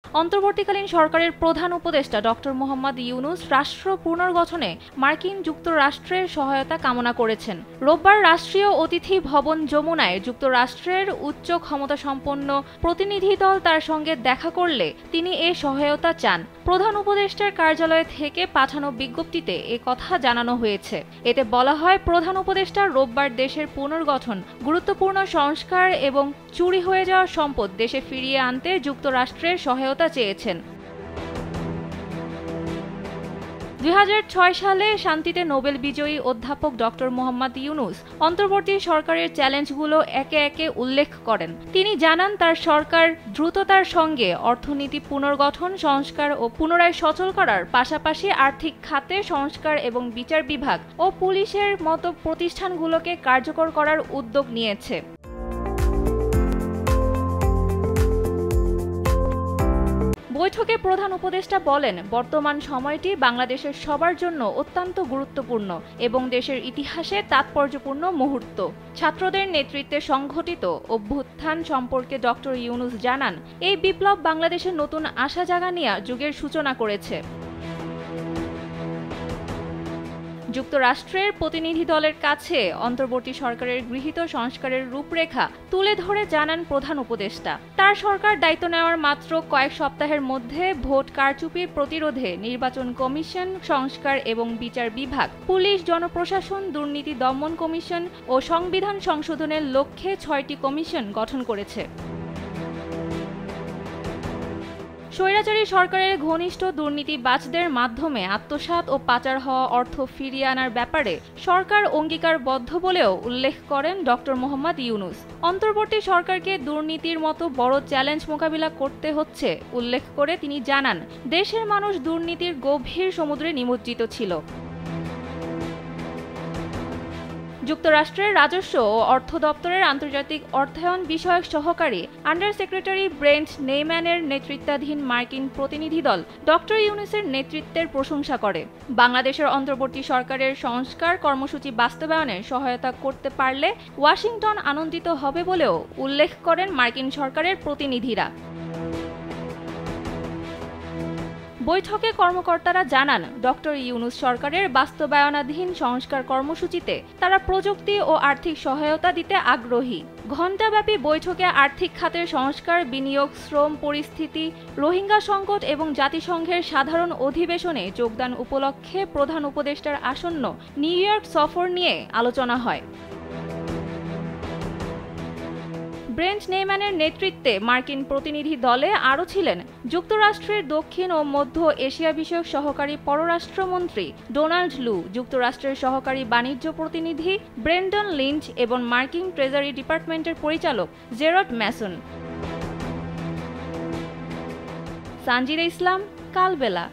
অন্তর্বর্তীকালীন সরকারের প্রধান উপদেষ্টা ডক্টর মোহাম্মদ ইউনূস রাষ্ট্র পুনর্গঠনে মার্কিন যুক্তরাষ্ট্রের সহায়তা কামনা করেছেন। রোববার রাষ্ট্রীয় অতিথি ভবন যমুনায় যুক্তরাষ্ট্রের উচ্চ ক্ষমতাসম্পন্ন প্রতিনিধি দল তার সঙ্গে দেখা করলে তিনি এ সহায়তা চান। প্রধান উপদেষ্টার কার্যালয় থেকে পাঠানো বিজ্ঞপ্তিতে এ কথা জানানো হয়েছে। এতে বলা হয়, প্রধান উপদেষ্টা রোববার দেশের পুনর্গঠন, গুরুত্বপূর্ণ সংস্কার এবং চুরি হয়ে যাওয়া সম্পদ দেশে ফিরিয়ে আনতে যুক্তরাষ্ট্রের সহায়তা চেয়েছেন। ২০০৬ সালে শান্তিতে নোবেল বিজয়ী অধ্যাপক ডক্টর মোহাম্মদ ইউনূস অন্তর্বর্তী সরকারের চ্যালেঞ্জগুলো একে একে উল্লেখ করেন। তিনি জানান, তার সরকার দ্রুততার সঙ্গে অর্থনীতি পুনর্গঠন, সংস্কার ও পুনরায় সচল করার পাশাপাশি আর্থিক খাতে সংস্কার এবং বিচার বিভাগ ও পুলিশের মতো প্রতিষ্ঠানগুলোকে কার্যকর করার উদ্যোগ নিয়েছে। বৈঠকে প্রধান উপদেষ্টা বলেন, বর্তমান সময়টি বাংলাদেশের সবার জন্য অত্যন্ত গুরুত্বপূর্ণ এবং দেশের ইতিহাসে তাৎপর্যপূর্ণ মুহূর্ত। ছাত্রদের নেতৃত্বে সংঘটিত অভ্যুত্থান সম্পর্কে ডক্টর ইউনূস জানান, এই বিপ্লব বাংলাদেশের নতুন আশা জাগানিয়া যুগের সূচনা করেছে। যুক্তরাষ্ট্রের প্রতিনিধি দলের কাছে অন্তর্বর্তী সরকারের গৃহীত সংস্কারের রূপরেখা তুলে ধরে জানান প্রধান উপদেষ্টা, তার সরকার দায়িত্ব নেওয়ার মাত্র কয়েক সপ্তাহের মধ্যে ভোট কারচুপি প্রতিরোধে নির্বাচন কমিশন সংস্কার এবং বিচার বিভাগ, পুলিশ, জনপ্রশাসন, দুর্নীতি দমন কমিশন ও সংবিধান সংশোধনের লক্ষ্যে ৬টি কমিশন গঠন করেছে। স্বৈরাচারী সরকারের ঘনিষ্ঠ দুর্নীতিবাজদের মাধ্যমে আত্মসাৎ ও পাচার হওয়া অর্থ ফিরিয়ে আনার ব্যাপারে সরকার অঙ্গীকারবদ্ধ বলেও উল্লেখ করেন ডক্টর মোহাম্মদ ইউনূস। অন্তর্বর্তী সরকারকে দুর্নীতির মতো বড় চ্যালেঞ্জ মোকাবিলা করতে হচ্ছে উল্লেখ করে তিনি জানান, দেশের মানুষ দুর্নীতির গভীর সমুদ্রে নিমজ্জিত ছিল। যুক্তরাষ্ট্রের রাজস্ব ও অর্থ দপ্তরের আন্তর্জাতিক অর্থায়ন বিষয়ক সহকারী আন্ডার সেক্রেটারি ব্রেন্ট নেইম্যানের নেতৃত্বাধীন মার্কিন প্রতিনিধি দল ডক্টর ইউনূসের নেতৃত্বের প্রশংসা করে। বাংলাদেশের অন্তর্বর্তী সরকারের সংস্কার কর্মসূচি বাস্তবায়নে সহায়তা করতে পারলে ওয়াশিংটন আনন্দিত হবে বলেও উল্লেখ করেন মার্কিন সরকারের প্রতিনিধিরা। বৈঠকে কর্মকর্তারা জানান, ডক্টর ইউনূস সরকারের বাস্তবায়নাধীন সংস্কার কর্মসূচিতে তারা প্রযুক্তি ও আর্থিক সহায়তা দিতে আগ্রহী। ঘণ্টাব্যাপী বৈঠকে আর্থিক খাতের সংস্কার, বিনিয়োগ, শ্রম পরিস্থিতি, রোহিঙ্গা সংকট এবং জাতিসংঘের সাধারণ অধিবেশনে যোগদান উপলক্ষে প্রধান উপদেষ্টার আসন্ন নিউ ইয়র্ক সফর নিয়ে আলোচনা হয়। ব্রেন্ট নেইম্যানের নেতৃত্বে মার্কিন প্রতিনিধি দলে আরও ছিলেন যুক্তরাষ্ট্রের দক্ষিণ ও মধ্য এশিয়া বিষয়ক সহকারী পররাষ্ট্রমন্ত্রী ডোনাল্ড লু, যুক্তরাষ্ট্রের সহকারী বাণিজ্য প্রতিনিধি ব্রেন্ডন লিঞ্চ এবং মার্কিন ট্রেজারি ডিপার্টমেন্টের পরিচালক জেরড ম্যাসন। সানজিদা ইসলাম, কালবেলা।